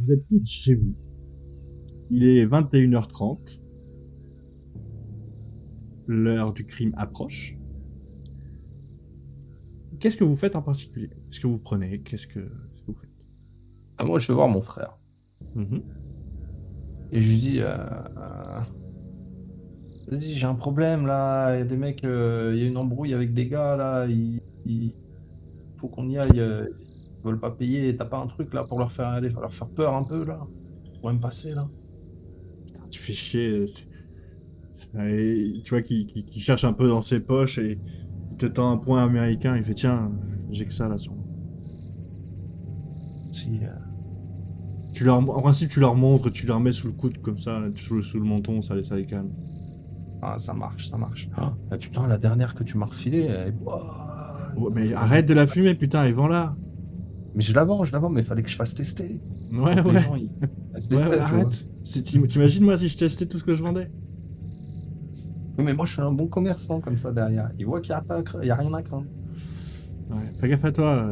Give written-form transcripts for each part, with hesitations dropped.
Vous êtes toutes chez vous. Il est 21h30. L'heure du crime approche. Qu'est-ce que vous faites en particulier? Qu'est-ce que vous prenez? Qu'est-ce que vous faites? Ah, moi, je vais voir mon frère. Et je lui dis, vas-y, j'ai un problème là, il y a des mecs, il y a une embrouille avec des gars là, il faut qu'on y aille, ils veulent pas payer, t'as pas un truc là pour leur faire aller, leur faire peur un peu là, pour me passer là. Putain, tu fais chier. Et tu vois qu'il cherche un peu dans ses poches et il te tend un point américain. Il fait tiens, j'ai que ça là sur moi. Si, En principe, tu leur montres, tu leur mets sous le coude comme ça, sous le menton, ça les calme. ah, ça marche, ça marche. Ah, ah, putain, la dernière que tu m'as refilée, ouah, Ouais, il mais faut que je la arrête de la vende. fumer, putain, ils vont là. Mais je la vends, mais il fallait que je fasse tester. Ouais, Pour que les ouais. gens, ils se les Ouais, fassent, tu vois. arrête. T'imagines moi si je testais tout ce que je vendais? Oui, mais moi, je suis un bon commerçant comme ça derrière. Ils voient qu'il n'y a pas il y a rien à craindre. Ouais, fais gaffe à toi.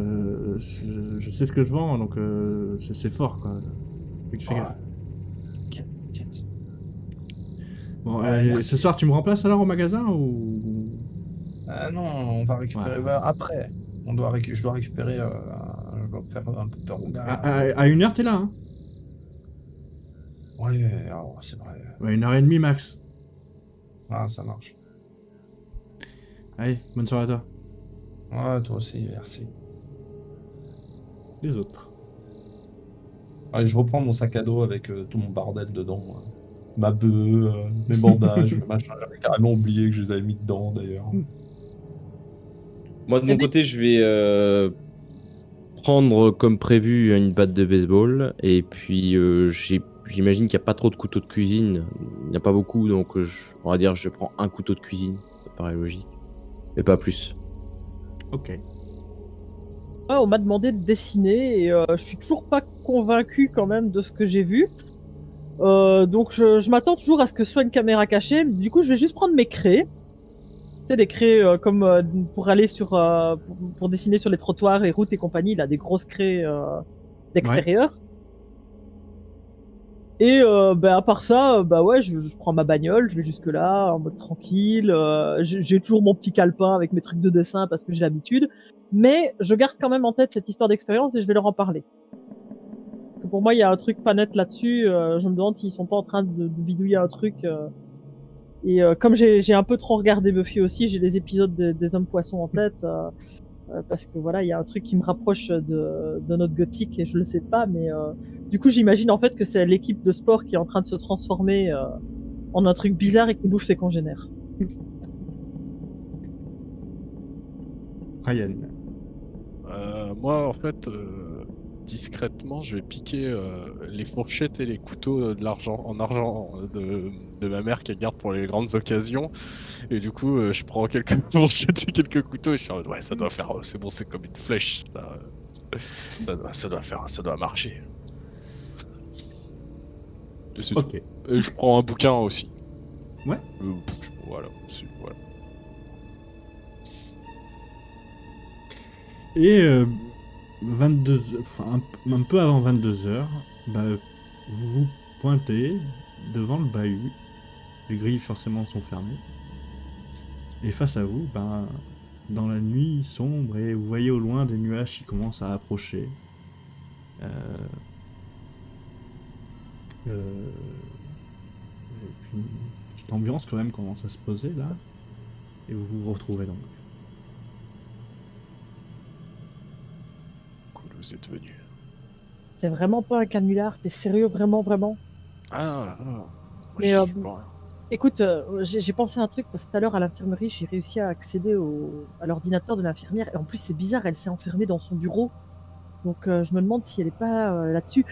Je sais ce que je vends, donc c'est fort, quoi. Fait que fais gaffe. T'inquiète. Bon, Ouais, ce merci. soir, tu me remplaces alors au magasin ou... Non, on va Ouais. récupérer après. Je dois récupérer. Je dois faire un peu peur aux gars là. À 1h, t'es là, hein? Ouais, alors, c'est vrai. Ouais, 1h30 max. Ah, ça marche. Allez, bonne soirée à toi. Ouais, toi aussi, merci. Les autres. Allez, je reprends mon sac à dos avec tout mon bordel dedans. Ma bœuf, mes bandages, mes machins. J'avais carrément oublié que je les avais mis dedans d'ailleurs. Moi, de mon côté, je vais prendre comme prévu une batte de baseball. Et puis, j'imagine qu'il n'y a pas trop de couteaux de cuisine. Il n'y en a pas beaucoup, donc on va dire je prends un couteau de cuisine. Ça paraît logique. Mais pas plus. Ok. On m'a demandé de dessiner et je suis toujours pas convaincu quand même de ce que j'ai vu. Donc je m'attends toujours à ce que ce soit une caméra cachée. Du coup, je vais juste prendre mes craies. Tu sais, les craies comme pour aller pour dessiner sur les trottoirs, les routes et compagnie. Il a des grosses craies Ouais. d'extérieur. Et à part ça, ouais, je prends ma bagnole, je vais jusque là en mode tranquille. J'ai toujours mon petit calepin avec mes trucs de dessin parce que j'ai l'habitude. Mais je garde quand même en tête cette histoire d'expérience et je vais leur en parler. Parce que pour moi, il y a un truc pas net là-dessus. Je me demande s'ils sont pas en train de bidouiller un truc. Et comme j'ai un peu trop regardé Buffy aussi, j'ai les épisodes des Hommes Poissons en tête. Parce que voilà, il y a un truc qui me rapproche de notre gothique et je le sais pas, mais du coup j'imagine en fait que c'est l'équipe de sport qui est en train de se transformer en un truc bizarre et qui bouffe ses congénères. Ryan. Moi, en fait, discrètement, je vais piquer les fourchettes et les couteaux de l'argent en argent de ma mère qui garde pour les grandes occasions. Et du coup, je prends quelques fourchettes et quelques couteaux et je suis en mode, ouais, ça doit faire, c'est bon, c'est comme une flèche. Ça doit marcher. Et c'est tout. Ok. Et je prends un bouquin aussi. Ouais. Voilà. Voilà. Et 22, enfin, un peu avant 22h, vous vous pointez devant le bahut. Les grilles forcément sont fermées. Et face à vous, dans la nuit sombre, et vous voyez au loin des nuages qui commencent à approcher. Et puis une petite ambiance quand même commence à se poser là. Et vous vous retrouvez donc. Cool, vous êtes venu. C'est vraiment pas un canular, t'es sérieux, vraiment, vraiment? Moi, Mais je suis pas... écoute, j'ai pensé à un truc parce que tout à l'heure à l'infirmerie, j'ai réussi à accéder à l'ordinateur de l'infirmière et en plus c'est bizarre, elle s'est enfermée dans son bureau. Donc je me demande si elle est pas là-dessus.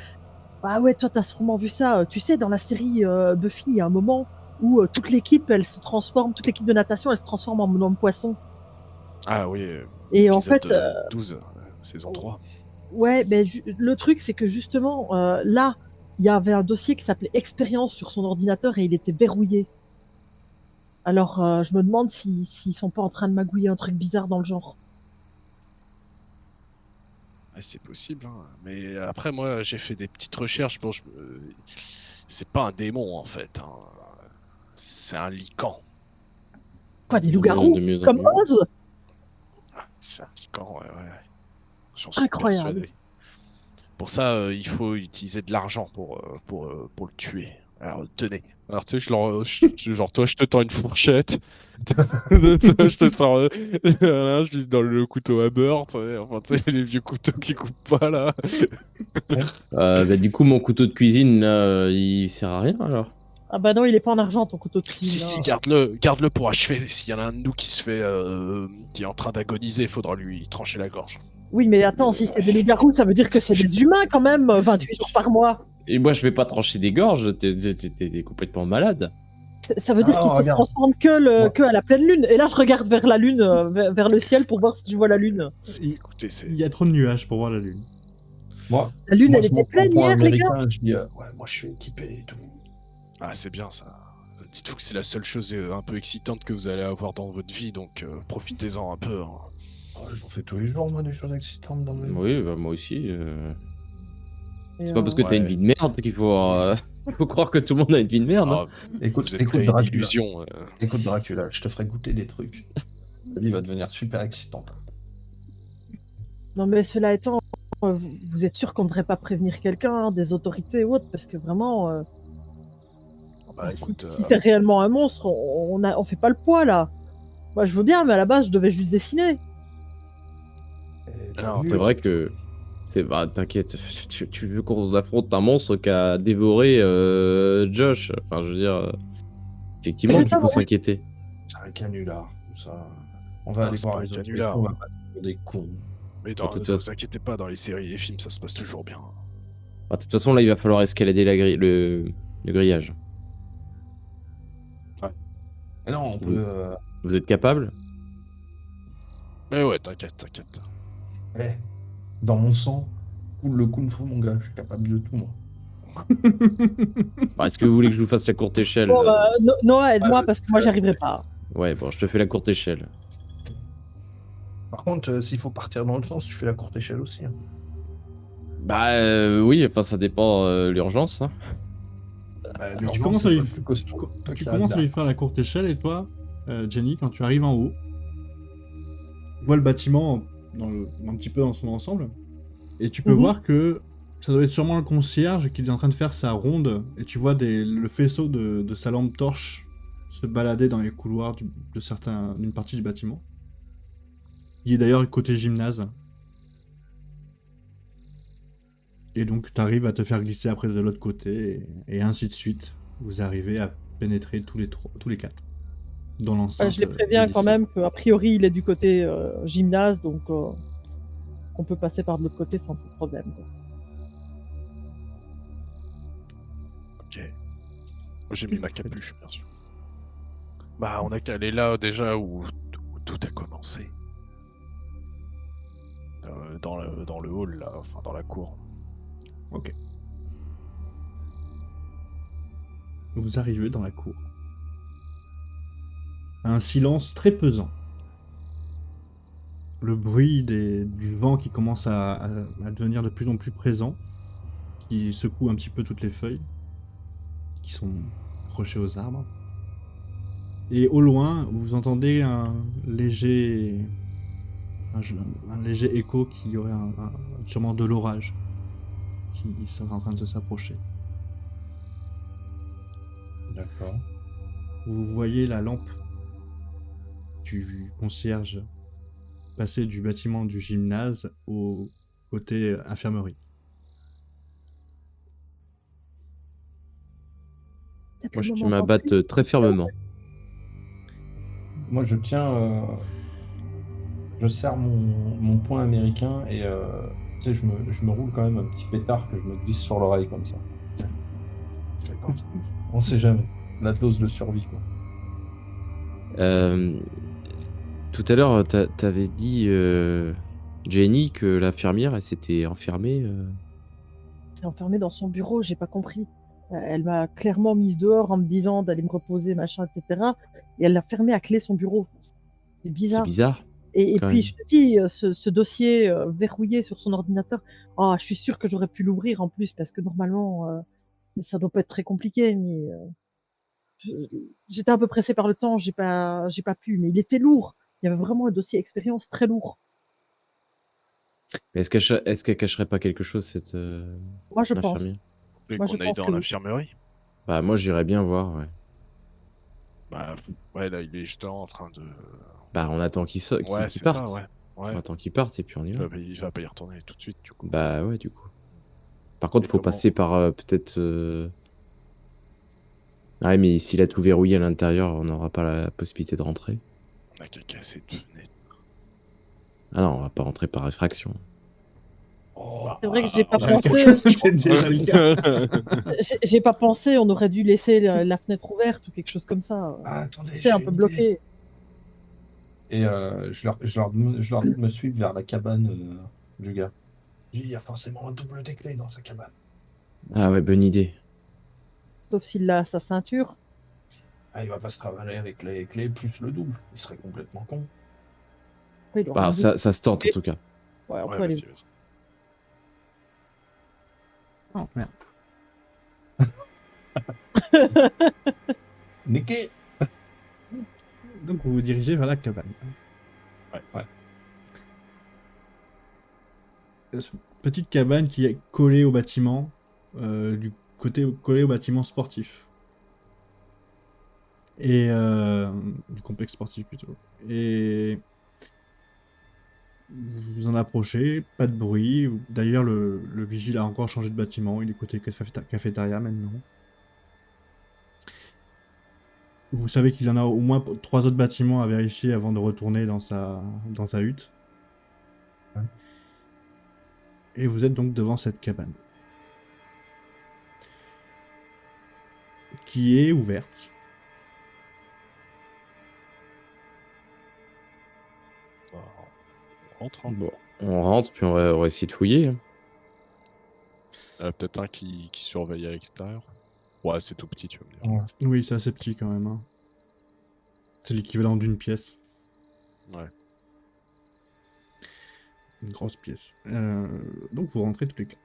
Ah ouais, toi t'as sûrement vu ça. Tu sais, dans la série Buffy, il y a un moment où toute l'équipe, elle se transforme, toute l'équipe de natation, elle se transforme en homme poisson. Ah oui, Et en épisode fait, 12, saison 3. ouais, le truc c'est que justement là, il y avait un dossier qui s'appelait Expérience sur son ordinateur et il était verrouillé. Alors je me demande s'ils sont pas en train de magouiller un truc bizarre dans le genre. c'est possible, hein. Mais après, moi, j'ai fait des petites recherches. Bon, c'est pas un démon, en fait, hein. C'est un lycan. Quoi, des De loups-garous mieux en comme mieux. Oz? C'est un lycan, ouais. J'en suis Incroyable. persuadé. Pour ça, il faut utiliser de l'argent pour le tuer. Alors, tenez. Alors, tu sais, genre, toi, je te tends une fourchette. Toi, je te sors. Voilà, je lui donne le couteau à beurre. Tu sais, enfin, tu sais, les vieux couteaux qui coupent pas, là. Du coup, mon couteau de cuisine, là, il sert à rien alors. Ah bah non, il est pas en argent ton couteau de Si, cuisine. si, hein. garde-le pour achever. S'il y en a un de nous qui se fait. Qui est en train d'agoniser, il faudra lui trancher la gorge. Oui, mais attends, si c'est des loups-garous, ça veut dire que c'est des humains quand même, 28 jours par mois. Et moi, je vais pas trancher des gorges, t'es complètement malade. Ça veut dire Ah, qu'ils ne se regarde. transforment que à la pleine lune. Et là, je regarde vers la lune, vers le ciel pour voir si je vois la lune. Écoutez, Il y a trop de nuages pour voir la lune. Moi, La lune, moi, elle je m'en était pleine prends pour un hier, les gars. américain, je dis, ouais, moi je suis équipé et tout. Ah, c'est bien ça. Dites-vous que c'est la seule chose un peu excitante que vous allez avoir dans votre vie, donc profitez-en un peu, hein. J'en fais tous les jours, moi, des choses excitantes dans ma vie. Oui, bah, moi aussi. Et, C'est pas parce que t'as Ouais. une vie de merde qu'il faut croire que tout le monde a une vie de merde. hein. Ah, Écoute, vous êtes écoute créé une Dracula. illusion. Écoute Dracula, je te ferai goûter des trucs. La vie va devenir super excitante. Non, mais cela étant, vous êtes sûr qu'on ne devrait pas prévenir quelqu'un, hein, des autorités ou autre, parce que vraiment, Bah si, écoute, si t'es réellement un monstre, on fait pas le poids là. Moi, je veux bien, mais à la base, je devais juste dessiner. Et Alors, t'as vu, C'est vrai que. Bah, t'inquiète, tu veux qu'on affronte un monstre qui a dévoré Josh. Enfin, je veux dire. Effectivement, Je qu'il faut t'avoue. s'inquiéter. c'est un canular, tout ça. On va Non, aller c'est voir pas les un autres. canular. On va passer pour des cons. mais de toute ne façon- vous inquiétez pas, dans les séries et les films, ça se passe toujours bien. Bah, de toute façon, là, il va falloir escalader le grillage. Mais non, on Vous- peut. Vous êtes capable? Mais ouais, t'inquiète. Eh, dans mon sang, coule le kung fu, mon gars. Je suis capable de tout, moi. Bah, est-ce que vous voulez que je vous fasse la courte échelle? Bon, Noah, aide-moi parce que moi, j'y arriverai pas. Ouais, bon, je te fais la courte échelle. Par contre, s'il faut partir dans le sens, tu fais la courte échelle aussi. Hein. Bah, oui, enfin, ça dépend l'urgence. Hein. Bah, Tu l'urgence, commences c'est à pas lui- le plus costaud. Toi Tu qui commences restes à lui faire la courte échelle et toi, Jenny, quand tu arrives en haut, tu vois le bâtiment un petit peu dans son ensemble et tu peux Mhm. voir que ça doit être sûrement le concierge qui est en train de faire sa ronde et tu vois le faisceau de sa lampe torche se balader dans les couloirs d'une partie du bâtiment. Il est d'ailleurs côté gymnase. Et donc tu arrives à te faire glisser après de l'autre côté et ainsi de suite. Vous arrivez à pénétrer tous les quatre dans l'enceinte. Je les préviens du quand lycée. même qu'a priori, il est du côté gymnase, donc on peut passer par de l'autre côté sans trop de problème. quoi. Ok. J'ai mis ma capuche, bien sûr. Bah, on a qu'à aller là déjà où tout a commencé. Dans le hall, là, enfin dans la cour. Ok. Vous arrivez dans la cour. Un silence très pesant. Le bruit du vent qui commence à devenir de plus en plus présent, qui secoue un petit peu toutes les feuilles qui sont accrochées aux arbres. Et au loin, vous entendez un léger écho qui aurait sûrement de l'orage qui serait en train de s'approcher. D'accord. Vous voyez la lampe du concierge passer du bâtiment du gymnase au côté infirmerie. Moi, je tiens ma batte très fermement. Moi, je tiens. Je serre mon poing américain et tu sais, je me roule quand même un petit pétard que je me glisse sur l'oreille comme ça. On sait jamais. La dose de survie, quoi. Tout à l'heure, t'avais dit, Jenny, que l'infirmière, elle s'était enfermée. C'est enfermé dans son bureau, j'ai pas compris. Elle m'a clairement mise dehors en me disant d'aller me reposer, machin, etc. Et elle a fermé à clé son bureau. C'est C'est bizarre. bizarre. Et Quand puis même. je te dis, ce dossier verrouillé sur son ordinateur, oh, je suis sûre que j'aurais pu l'ouvrir en plus parce que normalement, ça doit pas être très compliqué. Mais je- j'étais un peu pressée par le temps, j'ai pas pu. Mais il était lourd. Il y avait vraiment un dossier expérience très lourd. Mais est-ce qu'elle cacherait pas quelque chose, cette Moi, je pense. infirmière? Vous voulez Moi, je qu'on aille pense dans que oui. l'infirmerie? Bah, moi, j'irais bien voir, ouais. Bah, ouais, là, il est justement en train de. Bah, on attend qu'il Ouais, qu'il c'est parte. ça, ouais. On Ouais. attend qu'il parte et puis on y va. Il va pas y retourner tout de suite, du coup. Bah, ouais, du coup. Par contre, Et faut comment? passer par peut-être. Ah ouais, mais s'il a tout verrouillé à l'intérieur, on n'aura pas la possibilité de rentrer. On a qu'à casser une fenêtre. Ah non, on va pas rentrer par effraction. Oh, C'est vrai que j'ai pas on a pensé. C'est déjà le cas. J'ai pas pensé. On aurait dû laisser la fenêtre ouverte ou quelque chose comme ça. ah, attendez, C'est un j'ai peu une idée. bloqué. Et je leur me suis vers la cabane du gars. J'ai dit, il y a forcément un double des clés dans sa cabane. Ah ouais, bonne idée. Sauf s'il a sa ceinture. Ah, il va pas se travailler avec les clés plus le double. Il serait complètement con. Après, il aura Bah, un ça se tente en tout cas. Ouais, Ouais, après, vas-y, vas-y. Oh merde. Niqué. Donc vous vous dirigez vers la cabane. Ouais. Petite cabane qui est collée au bâtiment, du côté collé au bâtiment sportif. Et du complexe sportif plutôt. Et vous vous en approchez, pas de bruit. D'ailleurs, le vigile a encore changé de bâtiment. Il est côté cafétéria maintenant. Vous savez qu'il en a au moins 3 autres bâtiments à vérifier avant de retourner dans sa hutte. Ouais. Et vous êtes donc devant cette cabane. Qui est ouverte. Bah, on rentre, hein. Bon, on rentre, puis on va essayer de fouiller, hein. Peut-être un qui surveille à l'extérieur. Ouais, c'est tout petit, tu vas me dire. Ouais. Oui, c'est assez petit quand même, hein. C'est l'équivalent d'une pièce. Ouais. Une grosse pièce. Donc vous rentrez tous les 4.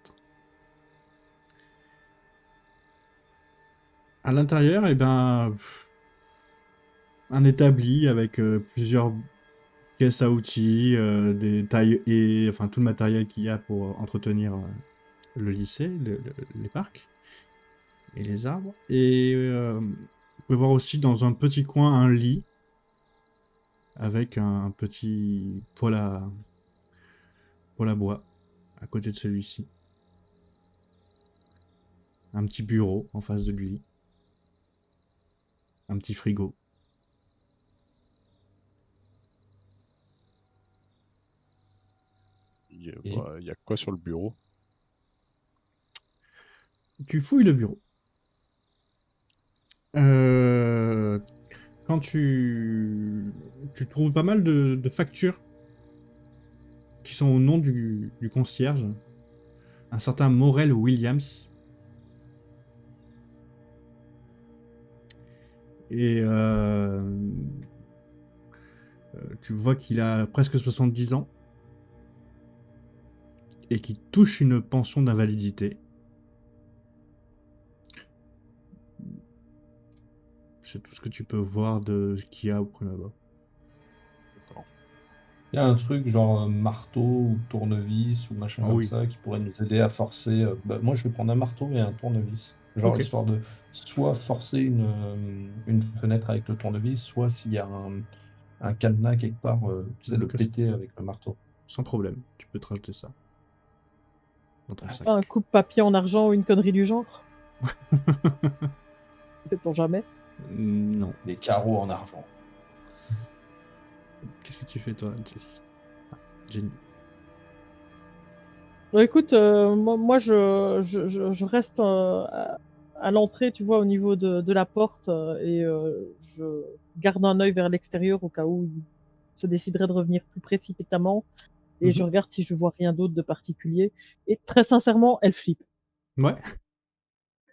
À l'intérieur, eh ben, un établi avec plusieurs caisses à outils, des tailles et enfin tout le matériel qu'il y a pour entretenir le lycée, les parcs et les arbres. Et vous pouvez voir aussi dans un petit coin un lit avec un petit poêle à bois à côté de celui-ci. Un petit bureau en face de lui. Un petit frigo. Et Il y a quoi sur le bureau? Tu fouilles le bureau. Euh, Quand tu trouves pas mal de factures qui sont au nom du concierge, un certain Morel Williams. Et tu vois qu'il a presque 70 ans et qu'il touche une pension d'invalidité. C'est tout ce que tu peux voir de ce qu'il y a au premier abord. D'accord. il y a un truc genre marteau ou tournevis ou machin Ah comme oui. ça qui pourrait nous aider à forcer. Bah, moi, je vais prendre un marteau et un tournevis. Genre Ok. histoire de soit forcer une fenêtre avec le tournevis, soit s'il y a un cadenas quelque part, tu sais, le Ok, péter avec le marteau. sans problème, tu peux te rajouter ça dans ton sac. Un coupe-papier en argent ou une connerie du genre. Sait-on jamais. Non. Des carreaux en argent. Qu'est-ce que tu fais toi, Jess? Ah, Jenny. Bon, écoute, moi je reste à l'entrée, tu vois, au niveau de la porte, et je garde un œil vers l'extérieur au cas où il se déciderait de revenir plus précipitamment. Et je Mhm. regarde si je vois rien d'autre de particulier. Et très sincèrement, elle flippe. Ouais.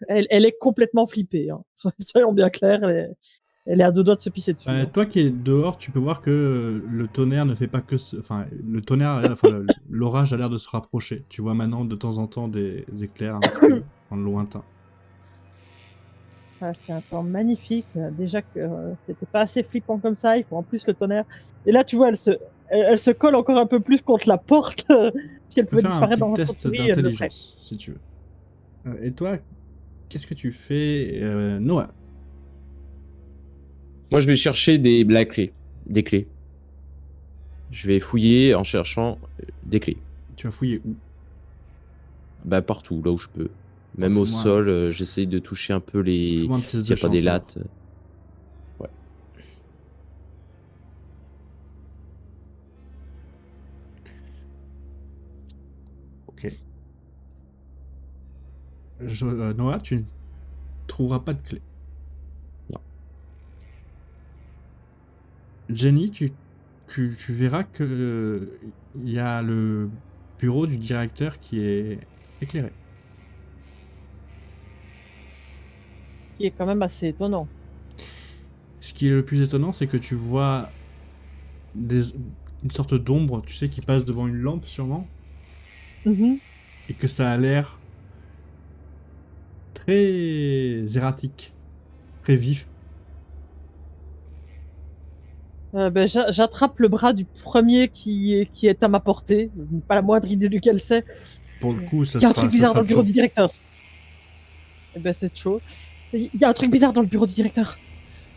Elle est complètement flippée, hein. Soyons bien clairs. Elle est à deux doigts de se pisser dessus. hein. Toi qui es dehors, tu peux voir que le tonnerre ne fait pas que... Enfin, le tonnerre, enfin, l'orage a l'air de se rapprocher. Tu vois maintenant de temps en temps des éclairs un petit peu dans le lointain. Ah, c'est un temps magnifique. Déjà que c'était pas assez flippant comme ça. Il faut en plus le tonnerre. Et là, tu vois, elle se colle encore un peu plus contre la porte. Si elle Tu peux pouvait faire un disparaître dans petit un test souris, elle le ferait. d'intelligence, si tu veux. Et toi, qu'est-ce que tu fais, Noah? Moi, je vais chercher la clé. Des clés. Je vais fouiller en cherchant des clés. Tu vas fouiller où? Bah, partout, là où je peux. Même au Fais-moi- sol, j'essaye de toucher un peu les. Fais-moi un test S'il de n'y a pas des chance, lattes. Ouais. Ok. Noah, tu ne trouveras pas de clé. Non. Jenny, tu verras que il y a le bureau du directeur qui est éclairé. Qui est quand même assez étonnant. Ce qui est le plus étonnant, c'est que tu vois une sorte d'ombre, tu sais, qui passe devant une lampe sûrement, Mhm. et que ça a l'air très erratique, très vif. J'attrape le bras du premier qui est à ma portée. Pas la moindre idée duquel c'est. Pour le coup, ça Il y a un sera, truc ça bizarre sera dans le bureau chaud. du directeur. Eh ben, c'est chaud. Il y a un truc bizarre dans le bureau du directeur.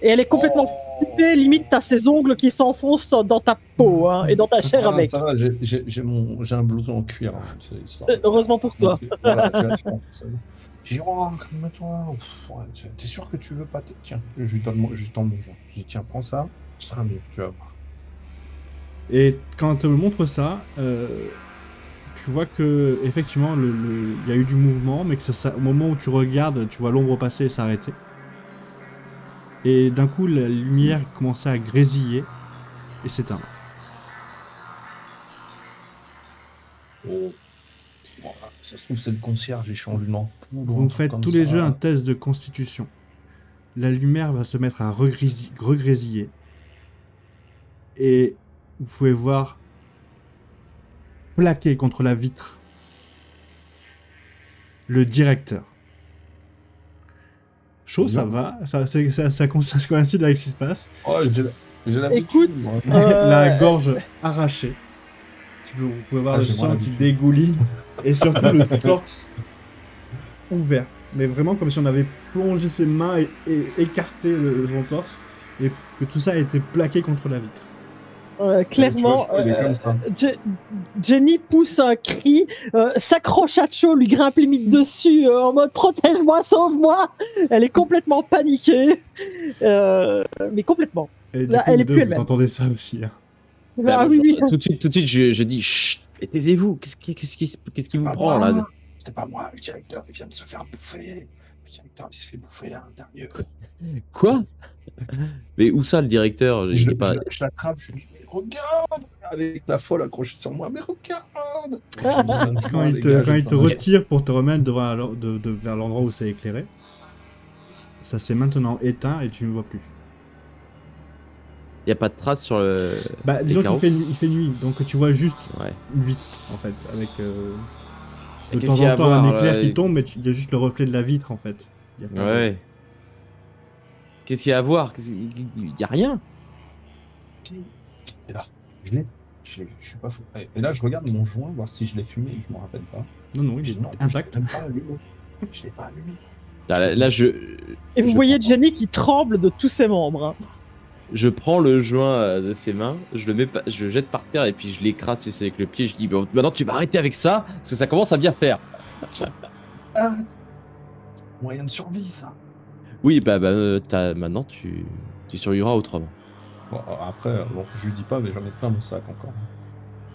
Et elle est complètement flippée, limite t'as ses ongles qui s'enfoncent dans ta peau hein, et dans ta chair Voilà, avec. ça va, j'ai un blouson en cuir. hein, c'est histoire de- Heureusement pour toi. Voilà, je pense que ça va. J'ai dit, oh, calme-toi. Ouais, t'es sûr que tu veux pas Tiens, je lui tends mon joint. Je dis, tiens, prends ça, ce sera mieux, tu vas voir. Et quand elle te montre ça, tu vois que effectivement il y a eu du mouvement, mais que au moment où tu regardes, tu vois l'ombre passer et s'arrêter. Et d'un coup, la lumière commençait à grésiller et s'éteindre. Oh. Voilà, ça se trouve, c'est le concierge, il change une ampoule. ou Vous un me truc faites comme tous les ça. jeux un test de constitution. La lumière va se mettre à regrésiller. Et vous pouvez voir plaqué contre la vitre le directeur. Chaud, ça va, ça coïncide avec ce qui se passe. Oh, j'ai l'habitude. Écoute, moi. La gorge arrachée. Vous pouvez voir Ah, le j'ai sang moins qui l'habitude. dégouline. Et surtout le torse ouvert. Mais vraiment comme si on avait plongé ses mains et écarté son torse. Et que tout ça a été plaqué contre la vitre. clairement, Tu vois, il est comme ça. Jenny pousse un cri, s'accroche à Cho, lui grimpe limite dessus en mode protège-moi, sauve-moi. Elle est complètement paniquée, mais complètement. Et du Là, coup, elle vous est deux, plus vous elle-même. entendez ça aussi. Hein. Bah, Ah oui, oui. Tout de suite, je dis chut, et taisez-vous. Qu'est-ce qui vous Ah, prend moi, là? C'est pas moi, le directeur, il vient de se faire bouffer. Le directeur, il se fait bouffer à l'intérieur. Quoi? Mais où ça, le directeur? Je pas... l'attrape, je lui dis, mais regarde, avec la folle accrochée sur moi, mais regarde. Je lui donne Quand joint, il les te, gars, quand je il sens te mal. retire pour te remettre vers l'endroit où c'est éclairé, ça s'est maintenant éteint et tu ne vois plus. Y a pas de traces sur le. Bah, disons qu'il fait nuit, donc tu vois juste Ouais. une vitre, en fait, avec Et de qu'est-ce temps qu'il y a en à temps un voir, éclair là qui tombe, mais il y a juste le reflet de la vitre, en fait. Y a pas de- Ouais. Qu'est-ce qu'il y a à voir? Y a rien. Et là, je suis pas fou. Et là, je regarde mon joint, voir si je l'ai fumé, je m'en rappelle pas. Non, non, il Je est dis, non, intact. Je l'ai même pas allumé. Je l'ai pas allumé. Là, Et vous Je voyez comprends. Jenny qui tremble de tous ses membres. hein. je prends le joint de ses mains, je le jette par terre et puis je l'écrase, tu sais, avec le pied. Je dis, bon, maintenant tu vas arrêter avec ça, parce que ça commence à bien faire. Ah, moyen de survie, ça. Oui, maintenant tu survivras autrement. Bon, après, bon, je lui dis pas, mais j'en ai plein mon sac encore.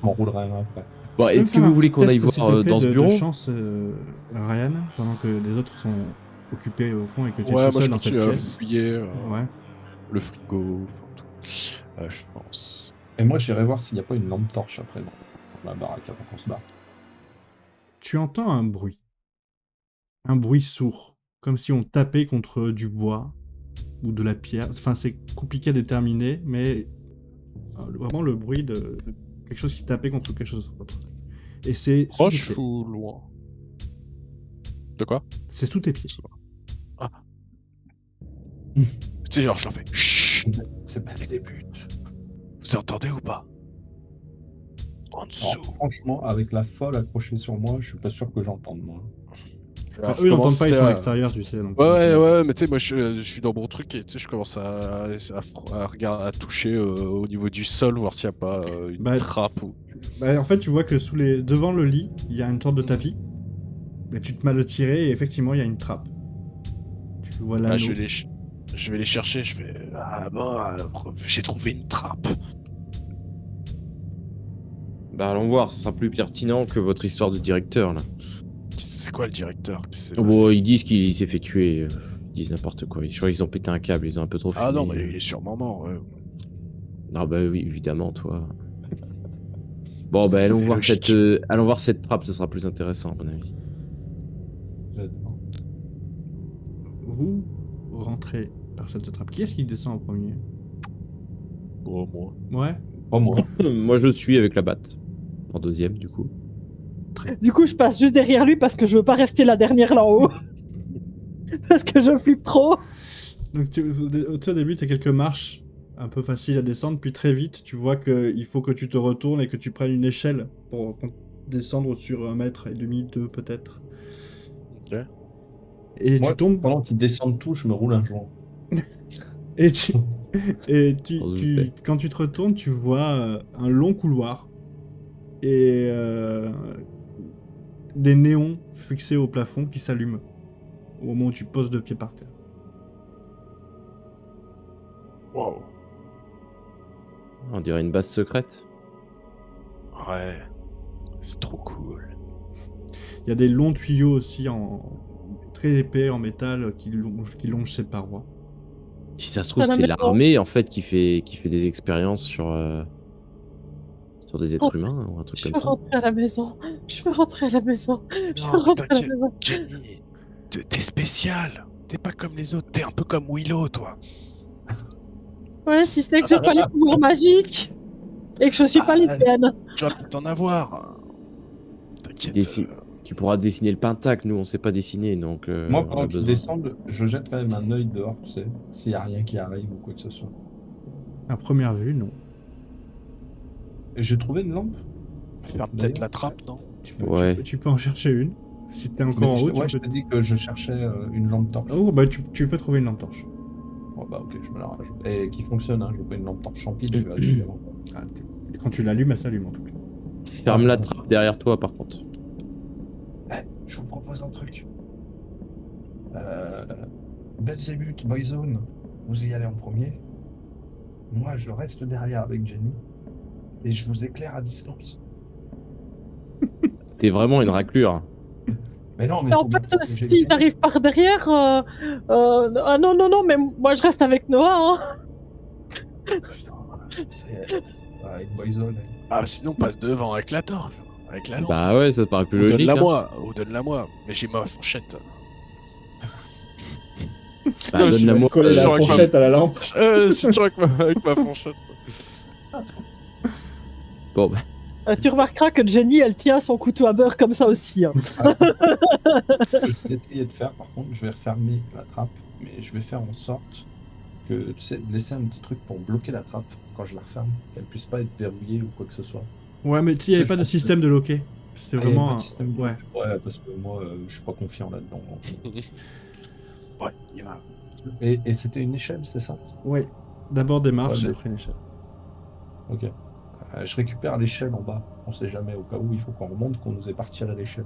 Je m'enroulerai un après. Bon, Tu peux est-ce que faire vous un voulez petit qu'on aille test, s'il voir te plaît, dans ce de bureau? chance, Ryan, pendant que les autres sont occupés au fond et que tu es Ouais, tout moi je seul dans cette continue à pièce. fouiller Ouais. le frigo, enfin, tout. Je pense. Et moi, j'irai voir s'il n'y a pas une lampe torche après dans la baraque avant qu'on se barre. Tu entends un bruit sourd, comme si on tapait contre du bois, ou de la pierre. Enfin, c'est compliqué à déterminer, mais vraiment le bruit de quelque chose qui tapait contre quelque chose d'autre. Et c'est sous tes Proche pieds. ou loin? De quoi? C'est sous tes pieds. Ah. Tu sais, genre, je leur fais chut, C'est pas des buts. vous entendez ou pas? En dessous. Alors, franchement, avec la folle accrochée sur moi, je suis pas sûr que j'entende moi. Alors, Eux, ils n'entendent commence, pas, ils tu sais, sont à à- l'extérieur, tu sais. Donc, Ouais, mais tu sais, moi je suis dans mon truc et tu sais, je commence à regarder, à toucher au niveau du sol, voir s'il n'y a pas une Bah, trappe ou. en fait, tu vois que devant le lit, il y a une sorte de tapis. Mais tu te mets à le tirer et effectivement, il y a une trappe. Tu vois Ah, l'anneau. je vais les chercher, je fais. Ah bon, j'ai trouvé une trappe. Bah allons voir, ce sera plus pertinent que votre histoire de directeur là. C'est quoi le directeur? Qu'est-ce qui s'est Bon, passé? ils disent qu'il s'est fait tuer, ils disent n'importe quoi. Je crois qu'ils ont pété un câble, ils ont un peu trop fumé. Ah non, mais il est sûrement mort, ouais. Ah bah oui, évidemment, toi. Bon bah C'est logique. allons voir cette trappe, ça sera plus intéressant à mon avis. Vous rentrez par cette trappe. Qui est-ce qui descend en premier? Bon, moi. Ouais. Pas moi. Moi je suis avec la batte. En deuxième du coup. Du coup, je passe juste derrière lui parce que je veux pas rester la dernière là-haut. Parce que je flippe trop. Donc au début, tu as quelques marches un peu faciles à descendre, puis très vite, tu vois qu'il faut que tu te retournes et que tu prennes une échelle pour descendre sur 1,5 mètre, 2 peut-être. Ok. Et Moi, tu tombes, pendant qu'ils descendent tous, je me roule un joint. et tu, On se doutait. quand tu te retournes, tu vois un long couloir et des néons fixés au plafond qui s'allument au moment où tu poses 2 pieds par terre. Wow. On dirait une base secrète. Ouais. C'est trop cool. Il y a des longs tuyaux aussi très épais en métal qui longent ces parois. Si ça se trouve, Ça c'est m'amène l'armée en fait qui fait des expériences sur des êtres humains ou un truc Je comme veux ça. rentrer à la maison. Je veux rentrer à la maison. Je veux Non, mais rentrer à la t'inquiète, maison. Jenny. T'es spécial. T'es pas comme les autres. T'es un peu comme Willow, toi. Ouais, si ce n'est que j'ai pas les pouvoirs magiques. Et que je suis pas lesbienne. Tu vas peut-être en avoir. T'inquiète. Tu pourras dessiner le pentacle, nous on sait pas dessiner donc Moi, on a pendant qu'ils besoin. descendent, je jette quand même un œil dehors, tu sais, s'il n'y a rien qui arrive ou quoi que ce soit. À première vue, non. Et j'ai trouvé une lampe. Ferme peut-être D'ailleurs, la trappe, non? Ouais. Tu peux en chercher une. Si t'es encore Mais en haut, je tu te peux. dis que je cherchais une lampe torche. Oh, bah tu peux trouver une lampe torche. Bon, bah ok, je me la rajoute. Et qui fonctionne, hein, je veux pas une lampe torche en pile, je vais allumer avant. Ah, quand tu l'allumes, elle s'allume en tout cas. Ferme la trappe derrière toi par contre. Je vous propose un truc. Belzébuth, Boyzone, vous y allez en premier. Moi, je reste derrière avec Jenny. Et je vous éclaire à distance. T'es vraiment une raclure. Mais non, mais Mais faut en bien fait, protéger s'ils Jenny. arrivent par derrière. Ah non, mais moi je reste avec Noah. Hein. Avec Boyzone. Ah, sinon, passe devant avec la torche. Avec la lampe. Bah ouais, ça paraît plus Ou logique. donne-la hein. moi. Ou donne-la moi. Mais j'ai ma fourchette. Bah donne-la moi. Coller la genre avec fourchette à la lampe. Je suis toujours avec ma fourchette. Bon bah, Tu remarqueras que Jenny, elle tient son couteau à beurre comme ça aussi. Hein. Je vais essayer de faire, par contre, je vais refermer la trappe, mais je vais faire en sorte que, tu sais, de laisser un petit truc pour bloquer la trappe quand je la referme, qu'elle puisse pas être verrouillée ou quoi que ce soit. Ouais, mais il n'y avait pas de système de loquet. C'était Ah, il y avait vraiment. pas de système de- Ouais. Ouais, parce que moi, je suis pas confiant là-dedans. Ouais, il va. Et c'était une échelle, c'est ça? Ouais. D'abord des marches Ouais, et mais- après une échelle. Ok. Je récupère l'échelle en bas. On sait jamais, au cas où il faut qu'on remonte, qu'on nous ait pas retiré l'échelle.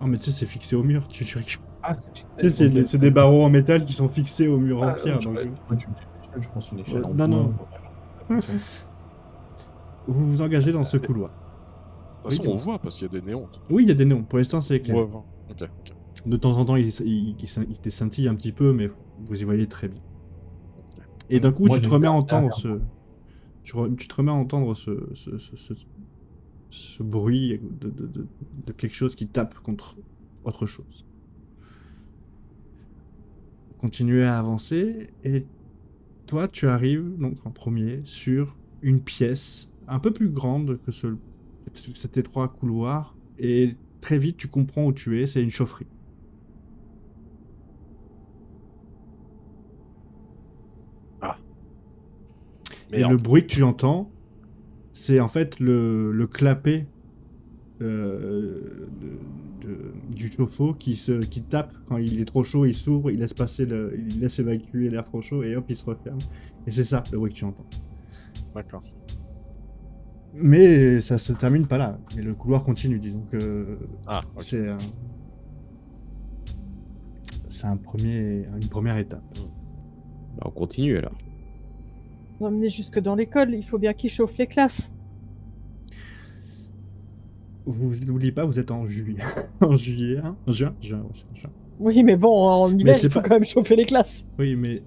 Oh, mais tu sais, c'est fixé au mur. Tu récupères. Ah, Tu sais, c'est des barreaux en métal qui sont fixés au mur en pierre. Donc... Je pense une échelle en Non, non. bois. Vous vous engagez dans ce couloir. De toute façon, on voit parce qu'il y a des néons. Oui, il y a des néons. Pour l'instant, c'est éclairé. Ouais, ok. De temps en temps, il scintille un petit peu, mais vous y voyez très bien. Et d'un coup, Moi, tu te j'ai remets à peur entendre derrière. tu te remets à entendre ce bruit de quelque chose qui tape contre autre chose. continuez à avancer et toi, tu arrives donc en premier sur une pièce un peu plus grande que cet étroit couloir et très vite tu comprends où tu es, c'est une chaufferie. Et Merde. le bruit que tu entends, c'est en fait le clapet du chauffe-eau qui tape quand il est trop chaud, il s'ouvre, il laisse évacuer l'air trop chaud et hop, il se referme. Et c'est ça le bruit que tu entends. D'accord. Mais ça se termine pas là. Mais le couloir continue, disons que Ah, ok. c'est une première étape. Bah, on continue alors. On va emmener jusque dans l'école, il faut bien qu'ils chauffent les classes. Vous n'oubliez pas, vous êtes en juillet. En juillet, hein? En juin? Juin, ouais, c'est en juin. Oui, mais bon, en hiver, c'est il faut pas- quand même chauffer les classes. Oui, mais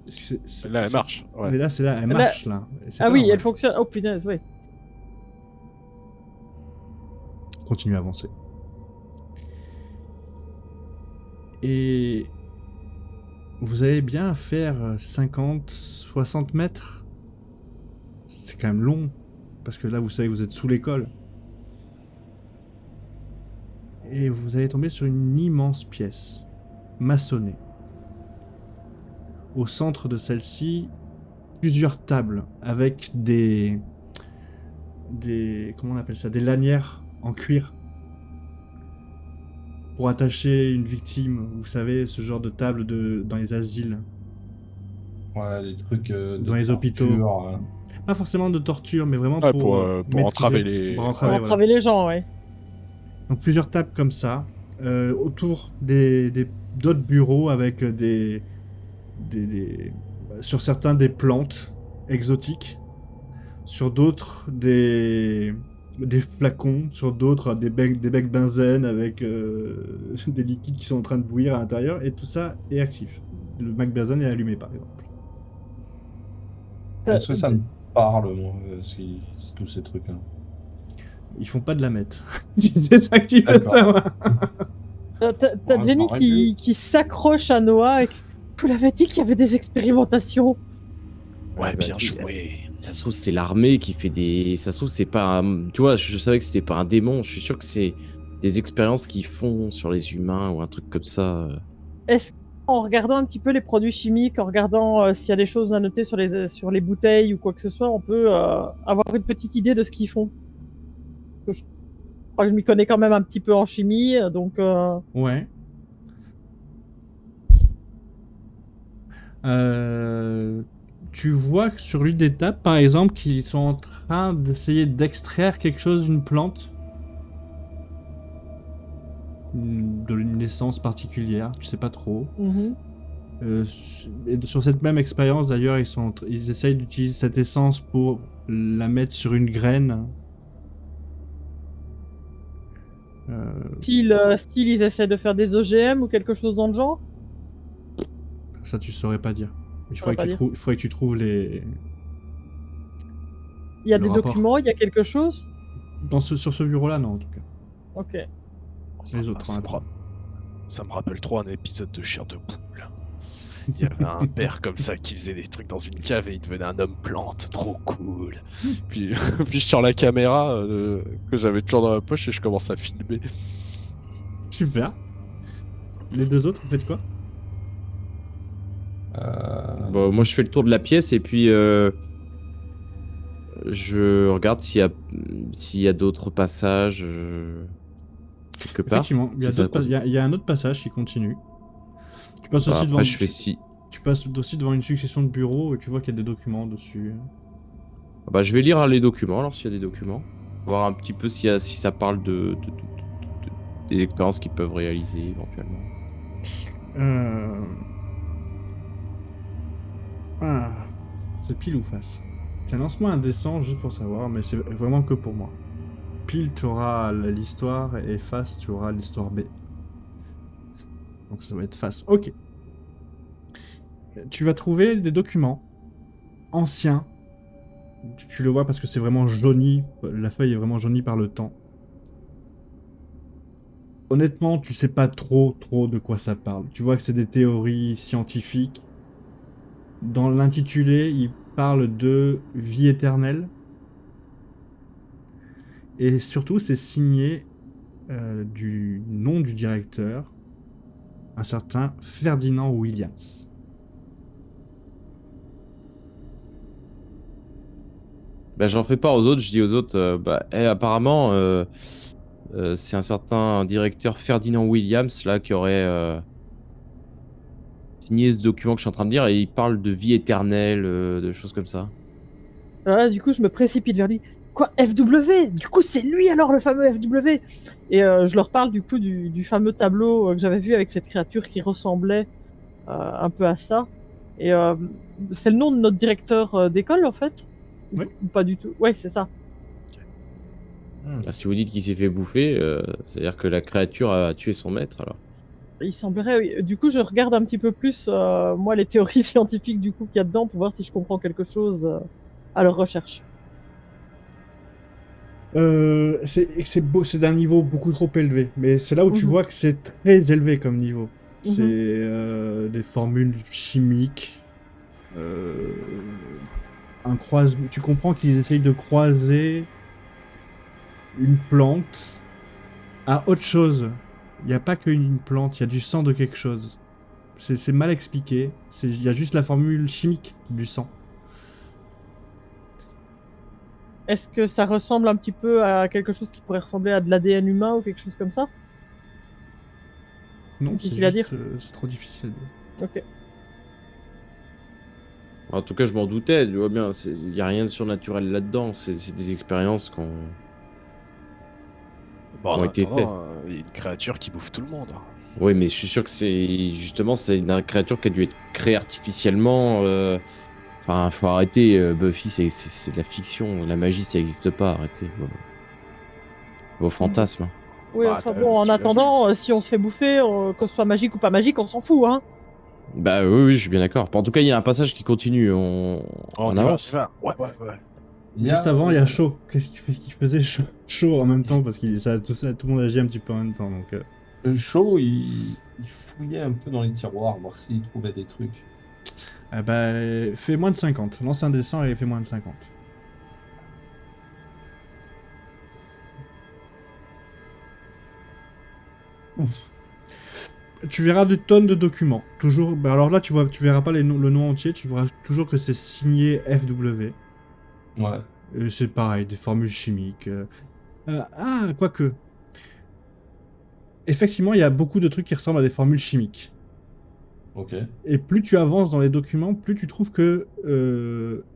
Là, elle marche. Ouais. Mais là, c'est là, elle Là- marche là. Et c'est Ah pas oui, normal. elle fonctionne. Oh punaise, oui. Continue à avancer. Et vous allez bien faire 50, 60 mètres. C'est quand même long. Parce que là, vous savez que vous êtes sous l'école. Et vous allez tomber sur une immense pièce, maçonnée. Au centre de celle-ci, plusieurs tables avec comment on appelle ça, des lanières en cuir pour attacher une victime. Vous savez, ce genre de table dans les asiles, Ouais, des trucs de dans les hôpitaux. torture, Pas forcément de torture, mais vraiment Ouais, pour pour entraver maîtriser, les- pour On entraver, va voilà. entraver les gens, ouais. Donc plusieurs tables comme ça, autour d'autres bureaux avec sur certains des plantes exotiques, sur d'autres des flacons, sur d'autres des becs benzène avec des liquides qui sont en train de bouillir à l'intérieur, et tout ça est actif. Le bec benzène est allumé par exemple. Est-ce que ça me parle, moi, c'est tous ces trucs-là? Ils font pas de la meth. C'est ça que tu veux D'accord. savoir. T'as Ouais, Jenny pareil, qui s'accroche à Noah et vous l'avez dit qu'il y avait des expérimentations. Ouais, bah, bien tu- joué. Ça se trouve, c'est l'armée qui fait des. Ça se trouve, c'est pas. Tu vois, je savais que c'était pas un démon. Je suis sûr que c'est des expériences qu'ils font sur les humains ou un truc comme ça. Est-ce qu'en regardant un petit peu les produits chimiques, en regardant s'il y a des choses à noter sur les bouteilles ou quoi que ce soit, on peut avoir une petite idée de ce qu'ils font? Je crois que je m'y connais quand même un petit peu en chimie, donc Ouais. Tu vois que sur l'une des tables, par exemple, qu'ils sont en train d'essayer d'extraire quelque chose d'une plante. D'une essence particulière, tu sais pas trop. mhm. Et sur cette même expérience, d'ailleurs, ils essayent d'utiliser cette essence pour la mettre sur une graine. Style, ils essaient de faire des OGM ou quelque chose dans le genre? Ça, tu saurais pas dire. Il saurais faudrait pas il faudrait que tu trouves les... Il y a Le des rapport. documents, il y a quelque chose? Sur ce bureau-là, non, en tout cas. Ok. Les autres, ça, hein, ça me rappelle trop un épisode de Chair de poule. Il y avait un père comme ça qui faisait des trucs dans une cave et il devenait un homme plante, trop cool. Puis, puis je sors la caméra que j'avais toujours dans ma poche et je commence à filmer. Super. Les deux autres, vous faites quoi? Bon, moi, je fais le tour de la pièce et puis je regarde s'il y a d'autres passages quelque part. Effectivement, il y a Si ça d'autres il y a un autre passage qui continue. Tu passes Bah, aussi devant... après, je fais si. Tu passes aussi devant une succession de bureaux et tu vois qu'il y a des documents dessus. Bah, je vais lire les documents alors s'il y a des documents. Voir un petit peu si ça parle des expériences qu'ils peuvent réaliser éventuellement. Ah, c'est pile ou face. Tiens, lance-moi un dessin juste pour savoir, mais c'est vraiment que pour moi. Pile, tu auras l'histoire et face, tu auras l'histoire B. Donc ça va être face. Ok. Tu vas trouver des documents anciens. Tu le vois parce que c'est vraiment jauni. La feuille est vraiment jaunie par le temps. honnêtement, tu sais pas trop de quoi ça parle. Tu vois que c'est des théories scientifiques. Dans l'intitulé, il parle de vie éternelle. Et surtout, c'est signé du nom du directeur, un certain Ferdinand Williams. Bah, j'en fais pas aux autres, je dis aux autres, apparemment, c'est un certain directeur Ferdinand Williams, là, qui aurait signé ce document que je suis en train de lire, et il parle de vie éternelle, de choses comme ça. Du coup, je me précipite vers lui. Quoi, FW? Du coup, c'est lui alors, le fameux FW? Et je leur parle du coup du fameux tableau que j'avais vu avec cette créature qui ressemblait un peu à ça. Et c'est le nom de notre directeur d'école, en fait? Oui. Ou pas du tout? Ouais, c'est ça. Ah, si vous dites qu'il s'est fait bouffer, c'est-à-dire que la créature a tué son maître, alors. Il semblerait, oui. Du coup, je regarde un petit peu plus, moi, les théories scientifiques du coup qu'il y a dedans pour voir si je comprends quelque chose à leur recherche. C'est d'un niveau beaucoup trop élevé, mais c'est là où tu Mhm. vois que c'est très élevé comme niveau. Mhm. C'est des formules chimiques, un croisement. Tu comprends qu'ils essayent de croiser une plante à autre chose. Il n'y a pas qu'une plante, il y a du sang de quelque chose. C'est mal expliqué. Il y a juste la formule chimique du sang. Est-ce que ça ressemble un petit peu à quelque chose qui pourrait ressembler à de l'ADN humain ou quelque chose comme ça? Non, c'est Difficile à dire. juste, c'est trop difficile à dire. Ok. En tout cas, je m'en doutais, tu vois bien, il y a rien de surnaturel là-dedans, c'est des expériences qu'on Bon, ont en été faites. attendant, il y a une créature qui bouffe tout le monde. Oui, mais je suis sûr que c'est une créature qui a dû être créée artificiellement. Enfin, faut arrêter, Buffy, c'est de la fiction, la magie, ça n'existe pas, arrêtez vos fantasmes. Oui, Bah, enfin t'as- bon, en tu l'as attendant, si on se fait bouffer, que ce soit magique ou pas magique, on s'en fout, hein. Bah oui, je suis bien d'accord. En tout cas, il y a un passage qui continue, On on y va, avance. on y va. Ouais. Juste avant, il y a chaud. Qu'est-ce qu'il faisait chaud en même temps parce que tout le monde agit un petit peu en même temps. Donc, Shaw, il fouillait un peu dans les tiroirs, voir s'il trouvait des trucs. fais moins de 50. Lance un dessin et fais moins de 50. Ouf. Tu verras des tonnes de documents. Toujours. Alors là, tu verras pas le nom entier. Tu verras toujours que c'est signé FW. Ouais. C'est pareil, des formules chimiques. Quoique. Effectivement, il y a beaucoup de trucs qui ressemblent à des formules chimiques. Ok. Et plus tu avances dans les documents, plus tu trouves que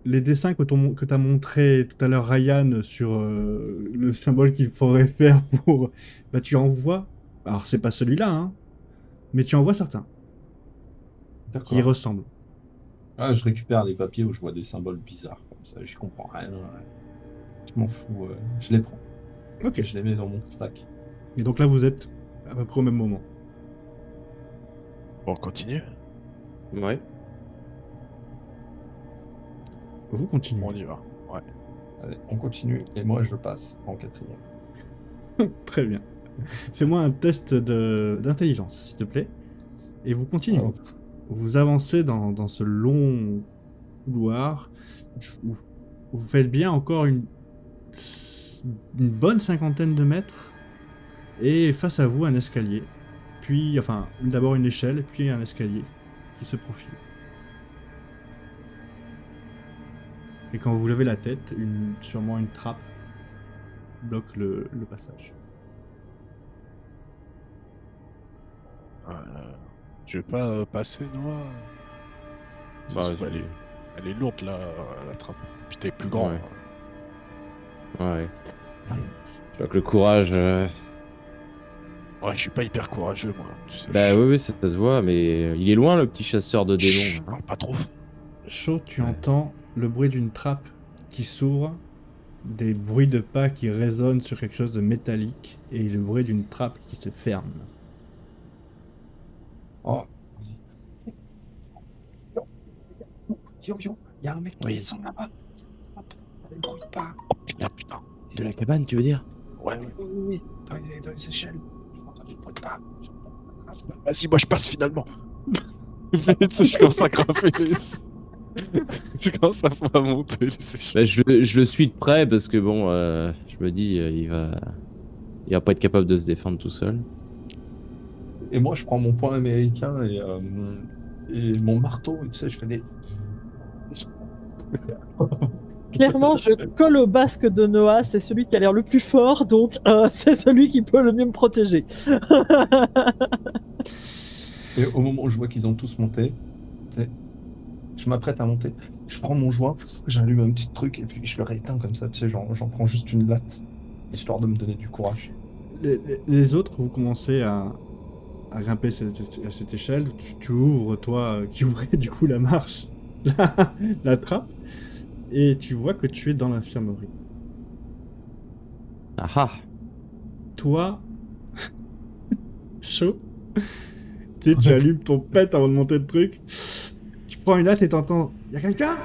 les dessins que t'as montré tout à l'heure Ryan sur le symbole qu'il faudrait faire pour... Bah tu en vois... Alors c'est pas celui-là, hein. Mais tu en vois certains qui y D'accord. ressemblent. Ah, je récupère les papiers où je vois des symboles bizarres comme ça, je comprends rien. Je m'en fous, je les prends. Ok. Et je les mets dans mon stack. Et donc là vous êtes à peu près au même moment. Bon, on continue. Ouais. Vous continuez. On y va. Ouais. Allez, on continue. Et moi, je passe en quatrième. Très bien. Fais-moi un test d'intelligence, s'il te plaît. Et vous continuez. Oh. Vous avancez dans ce long couloir. Où vous faites bien encore une bonne cinquantaine de mètres. Et face à vous, un escalier. Puis, enfin, d'abord une échelle, puis un escalier qui se profile. Et quand vous levez la tête, sûrement une trappe bloque le passage. Tu veux pas passer, Noah? Ça Bah, se voit, elle est lourde, la trappe. Puis t'es plus grand. Ouais. hein. Ouais. Je vois que le courage. Ouais, je suis pas hyper courageux, moi. Tu sais, Bah je- oui, ça se voit, mais il est loin le petit chasseur de Chut, démons. Là. parle pas trop. Chaud, tu Ouais. entends le bruit d'une trappe qui s'ouvre, des bruits de pas qui résonnent sur quelque chose de métallique, et le bruit d'une trappe qui se ferme. Oh. Yo, il y a un mec qui Oui. descend là-bas. Hop, ne brûle pas. Putain. De la cabane, tu veux dire? Ouais. Oui, dans les échelles. J'ai entendu le bruit pas. Vas-y, moi je passe finalement. Tu sais, je commence à grimper les... Je commence à monter les échelles. Bah, je le suis de près parce que bon, je me dis, il va pas être capable de se défendre tout seul. Et moi, je prends mon poing américain et mon marteau, et tu sais, je fais des... Clairement, je colle au basque de Noah, c'est celui qui a l'air le plus fort, donc c'est celui qui peut le mieux me protéger. Et au moment où je vois qu'ils ont tous monté, tu sais, je m'apprête à monter. Je prends mon joint, j'allume un petit truc, et puis je le rééteins comme ça, tu sais, j'en prends juste une latte, histoire de me donner du courage. Les autres, vous commencez à grimper cette échelle. Tu ouvres, toi, qui ouvrais du coup la marche, la trappe, et tu vois que tu es dans l'infirmerie. Ah ah. Toi, chaud, tu sais, tu allumes ton pet avant de monter le truc. Tu prends une latte et t'entends. Y'a quelqu'un?